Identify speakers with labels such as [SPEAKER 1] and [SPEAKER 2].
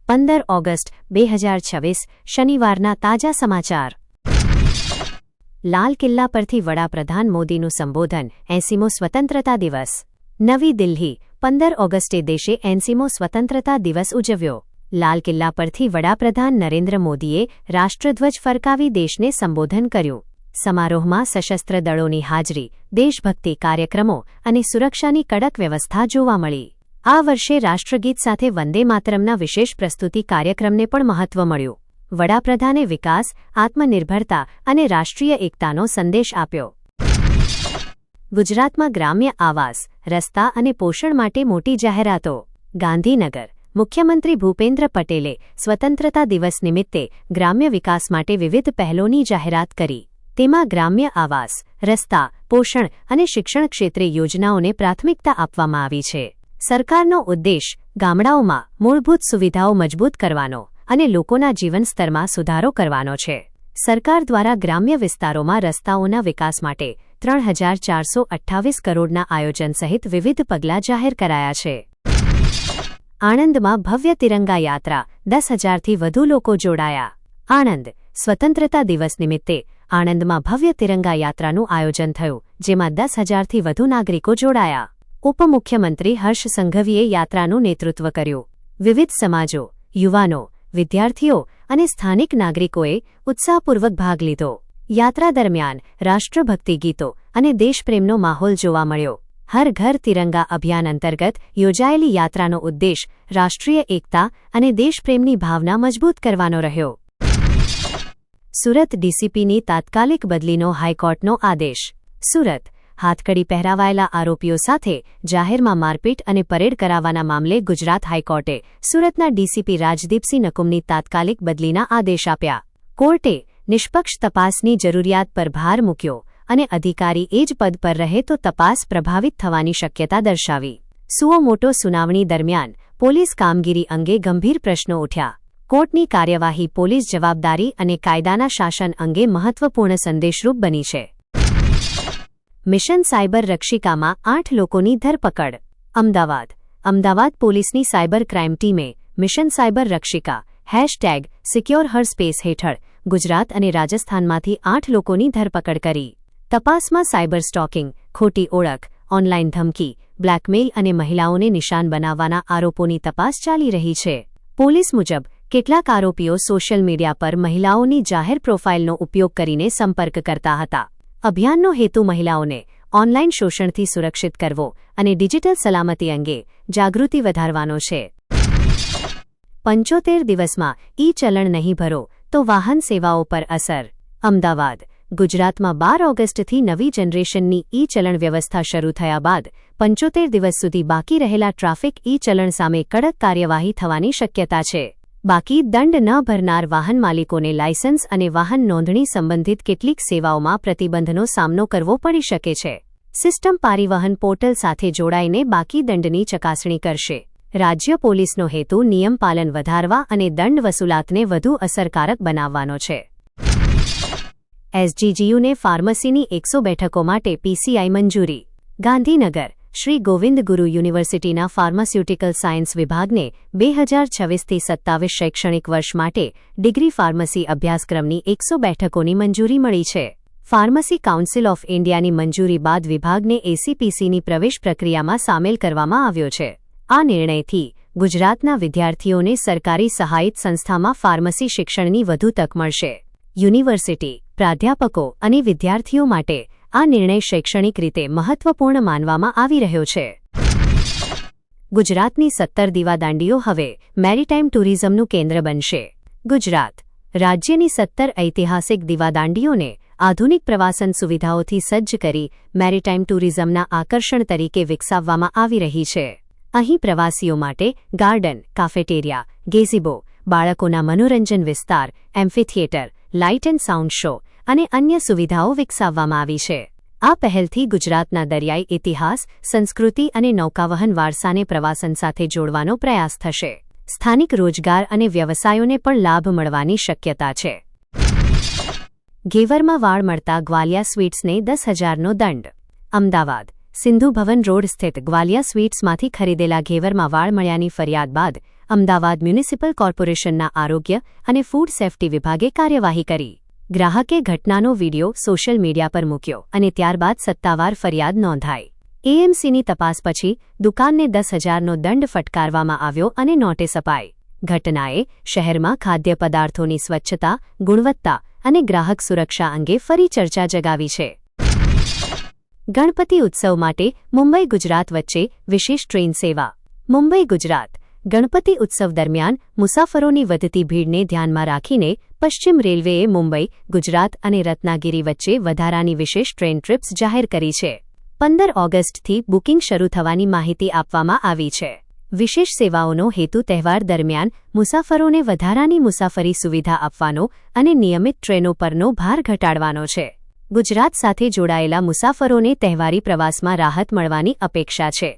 [SPEAKER 1] 15 August 2026 શનિવારના તાજા સમાચાર. લાલ કિલ્લા પરથી વડાપ્રધાન મોદીનું સંબોધન 80મો સ્વતંત્રતા દિવસ. નવી દિલ્હી 15 ઓગસ્ટે દેશે 80મો સ્વતંત્રતા દિવસ ઉજવ્યો. લાલ કિલ્લા પરથી વડાપ્રધાન નરેન્દ્ર મોદીએ રાષ્ટ્રધ્વજ ફરકાવી દેશને સંબોધન કર્યું. સમારોહમાં સશસ્ત્ર દળોની હાજરી, દેશભક્તિ કાર્યક્રમો અને સુરક્ષાની કડક વ્યવસ્થા જોવા મળી. આ વર્ષે રાષ્ટ્રગીત સાથે વંદે માતરમના વિશેષ પ્રસ્તુતિ કાર્યક્રમને પણ મહત્વ મળ્યું. વડાપ્રધાને વિકાસ, આત્મનિર્ભરતા અને રાષ્ટ્રીય એકતાનો સંદેશ આપ્યો. ગુજરાતમાં ગ્રામ્ય આવાસ, રસ્તા અને પોષણ માટે મોટી જાહેરાતો. ગાંધીનગર મુખ્યમંત્રી ભૂપેન્દ્ર પટેલે સ્વતંત્રતા દિવસ નિમિત્તે ગ્રામ્ય વિકાસ માટે વિવિધ પહેલોની જાહેરાત કરી. તેમાં ગ્રામ્ય આવાસ, રસ્તા, પોષણ અને શિક્ષણ ક્ષેત્રે યોજનાઓને પ્રાથમિકતા આપવામાં આવી છે. સરકારનો ઉદ્દેશ ગામડાઓમાં મૂળભૂત સુવિધાઓ મજબૂત કરવાનો અને લોકોના જીવન સ્તરમાં સુધારો કરવાનો છે. સરકાર દ્વારા ગ્રામ્ય વિસ્તારોમાં રસ્તાઓના વિકાસ માટે 3,428 કરોડના આયોજન સહિત વિવિધ પગલાં જાહેર કરાયા છે. આણંદમાં ભવ્ય તિરંગા યાત્રા, 10,000થી વધુ લોકો જોડાયા. આણંદ સ્વતંત્રતા દિવસ નિમિત્તે આણંદમાં ભવ્ય તિરંગા યાત્રાનું આયોજન થયું, જેમાં 10,000થી વધુ નાગરિકો જોડાયા. ઉપમુખ્યમંત્રી હર્ષ સંઘવીએ યાત્રાનું નેતૃત્વ કર્યું. વિવિધ સમાજો, યુવાનો, વિદ્યાર્થીઓ અને સ્થાનિક નાગરિકોએ ઉત્સાહપૂર્વક ભાગ લીધો. યાત્રા દરમિયાન રાષ્ટ્રભક્તિ ગીતો અને દેશપ્રેમનો માહોલ જોવા મળ્યો. હર ઘર તિરંગા અભિયાન અંતર્ગત યોજાયેલી યાત્રાનો ઉદ્દેશ રાષ્ટ્રીય એકતા અને દેશપ્રેમની ભાવના મજબૂત કરવાનો રહ્યો. સુરત ડીસીપીની તાત્કાલિક બદલીનો હાઈકોર્ટનો આદેશ. સુરત હાથકડી પહેરાવાયેલા આરોપીઓ સાથે જાહેરમાં મારપીટ અને પરેડ કરાવવાના મામલે ગુજરાત હાઈકોર્ટે સુરતના ડીસીપી રાજદીપસિંહ નકુમની તાત્કાલિક બદલીના આદેશ આપ્યા. કોર્ટે નિષ્પક્ષ તપાસની જરૂરિયાત પર ભાર મૂક્યો અને અધિકારી એ જ પદ પર રહે તો તપાસ પ્રભાવિત થવાની શક્યતા દર્શાવી. સુઓ મોટો સુનાવણી દરમિયાન પોલીસ કામગીરી અંગે ગંભીર પ્રશ્નો ઉઠ્યા. કોર્ટની કાર્યવાહી પોલીસ જવાબદારી અને કાયદાના શાસન અંગે મહત્વપૂર્ણ સંદેશરૂપ બની છે. મિશન સાયબર રક્ષિકામાં 8 લોકોની ધરપકડ. અમદાવાદ પોલીસની સાયબર ક્રાઇમ ટીમે મિશન સાયબર રક્ષિકા #સિક્યોર હર સ્પેસ હેઠળ ગુજરાત અને રાજસ્થાનમાંથી 8 લોકોની ધરપકડ કરી. તપાસમાં સાયબર સ્ટોકિંગ, ખોટી ઓળખ, ઓનલાઇન ધમકી, બ્લેકમેઇલ અને મહિલાઓને નિશાન બનાવવાના આરોપોની તપાસ ચાલી રહી છે. પોલીસ મુજબ કેટલાક આરોપીઓ સોશિયલ મીડિયા પર મહિલાઓની જાહેર પ્રોફાઇલનો ઉપયોગ કરીને સંપર્ક કરતા હતા. અભિયાનનો હેતુ મહિલાઓને ઓનલાઇન શોષણથી સુરક્ષિત કરવો અને ડિજિટલ સલામતી અંગે જાગૃતિ વધારવાનો છે. 75 દિવસમાં ઈ-ચલણ નહીં ભરો તો વાહન સેવાઓ પર અસર. અમદાવાદ ગુજરાતમાં 12 ઓગસ્ટથી નવી જનરેશનની ઈ-ચલણ વ્યવસ્થા શરૂ થયા બાદ 75 દિવસ સુધી બાકી રહેલા ટ્રાફિક ઈ-ચલણ સામે કડક કાર્યવાહી થવાની શક્યતા છે. બાકી દંડ ન ભરનાર વાહન માલિકોને લાયસન્સ અને વાહન નોંધણી સંબંધિત કેટલીક સેવાઓમાં પ્રતિબંધનો સામનો કરવો પડી શકે છે. સિસ્ટમ પરિવહન પોર્ટલ સાથે જોડાઈને બાકી દંડની ચકાસણી કરશે. રાજ્ય પોલીસનો હેતુ નિયમ પાલન વધારવા અને દંડ વસૂલાતને વધુ અસરકારક બનાવવાનો છે. એસજીજીયુને ફાર્મસીની 100 બેઠકો માટે પીસીઆઈ મંજૂરી. ગાંધીનગર શ્રી ગોવિંદ ગુરુ યુનિવર્સિટીના ફાર્માસ્યુટિકલ સાયન્સ વિભાગને 2026થી 27 શૈક્ષણિક વર્ષ માટે ડિગ્રી ફાર્મસી અભ્યાસક્રમની 100 બેઠકોની મંજૂરી મળી છે. ફાર્મસી કાઉન્સિલ ઓફ ઇન્ડિયાની મંજૂરી બાદ વિભાગને એસીપીસીની પ્રવેશ પ્રક્રિયામાં સામેલ કરવામાં આવ્યો છે. આ નિર્ણયથી ગુજરાતના વિદ્યાર્થીઓને સરકારી સહાયિત સંસ્થામાં ફાર્મસી શિક્ષણની વધુ તક મળશે. યુનિવર્સિટી, પ્રાધ્યાપકો અને વિદ્યાર્થીઓ માટે આ નિર્ણય શૈક્ષણિક રીતે મહત્વપૂર્ણ માનવામાં આવી રહ્યો છે. ગુજરાતની 17 દીવાદાંડીઓ હવે મેરીટાઈમ ટુરિઝમનું કેન્દ્ર બનશે. ગુજરાત રાજ્યની 17 ઐતિહાસિક દીવાદાંડીઓને આધુનિક પ્રવાસન સુવિધાઓથી સજ્જ કરી મેરીટાઈમ ટુરિઝમના આકર્ષણ તરીકે વિકસાવવામાં આવી રહી છે. અહીં પ્રવાસીઓ માટે ગાર્ડન, કાફેટેરિયા, ગેઝીબો, બાળકોના મનોરંજન વિસ્તાર, amphitheatre, light and sound show અને અન્ય સુવિધાઓ વિકસાવવામાં આવી છે. આ પહેલથી ગુજરાતના દરિયાઈ ઇતિહાસ, સંસ્કૃતિ અને નૌકાવહન વારસાને પ્રવાસન સાથે જોડવાનો પ્રયાસ થશે. સ્થાનિક રોજગાર અને વ્યવસાયોને પણ લાભ મળવાની શક્યતા છે. ઘેવરમાં વાળ મળતા ગ્વાલિયા સ્વીટ્સને 10,000નો દંડ. અમદાવાદ સિંધુ ભવન રોડ સ્થિત ગ્વાલિયા સ્વીટ્સમાંથી ખરીદેલા ઘેવરમાં વાળ મળ્યાની ફરિયાદ બાદ અમદાવાદ મ્યુનિસિપલ કોર્પોરેશનના આરોગ્ય અને ફૂડ સેફ્ટી વિભાગે કાર્યવાહી કરી. ગ્રાહકે ઘટનાનો વીડિયો સોશિયલ મીડિયા પર મૂક્યો અને ત્યારબાદ સત્તાવાર ફરિયાદ નોંધાઈ. એએમસીની તપાસ પછી દુકાનને 10,000નો દંડ ફટકારવામાં આવ્યો અને નોટિસ અપાઈ. ઘટનાએ શહેરમાં ખાદ્ય પદાર્થોની સ્વચ્છતા, ગુણવત્તા અને ગ્રાહક સુરક્ષા અંગે ફરી ચર્ચા જગાવી છે. ગણપતિ ઉત્સવ માટે મુંબઈ ગુજરાત વચ્ચે વિશેષ ટ્રેન સેવા. મુંબઈ ગુજરાત ગણપતિ ઉત્સવ દરમિયાન મુસાફરોની વધતી ભીડને ધ્યાનમાં રાખીને પશ્ચિમ રેલવેએ મુંબઈ, ગુજરાત અને રત્નાગિરી વચ્ચે વધારાની વિશેષ ટ્રેન ટ્રિપ્સ જાહેર કરી છે. 15 ઓગસ્ટથી બુકિંગ શરૂ થવાની માહિતી આપવામાં આવી છે. વિશેષ સેવાઓનો હેતુ તહેવાર દરમિયાન મુસાફરોને વધારાની મુસાફરી સુવિધા આપવાનો અને નિયમિત ટ્રેનો પરનો ભાર ઘટાડવાનો છે. ગુજરાત સાથે જોડાયેલા મુસાફરોને તહેવારી પ્રવાસમાં રાહત મળવાની અપેક્ષા છે.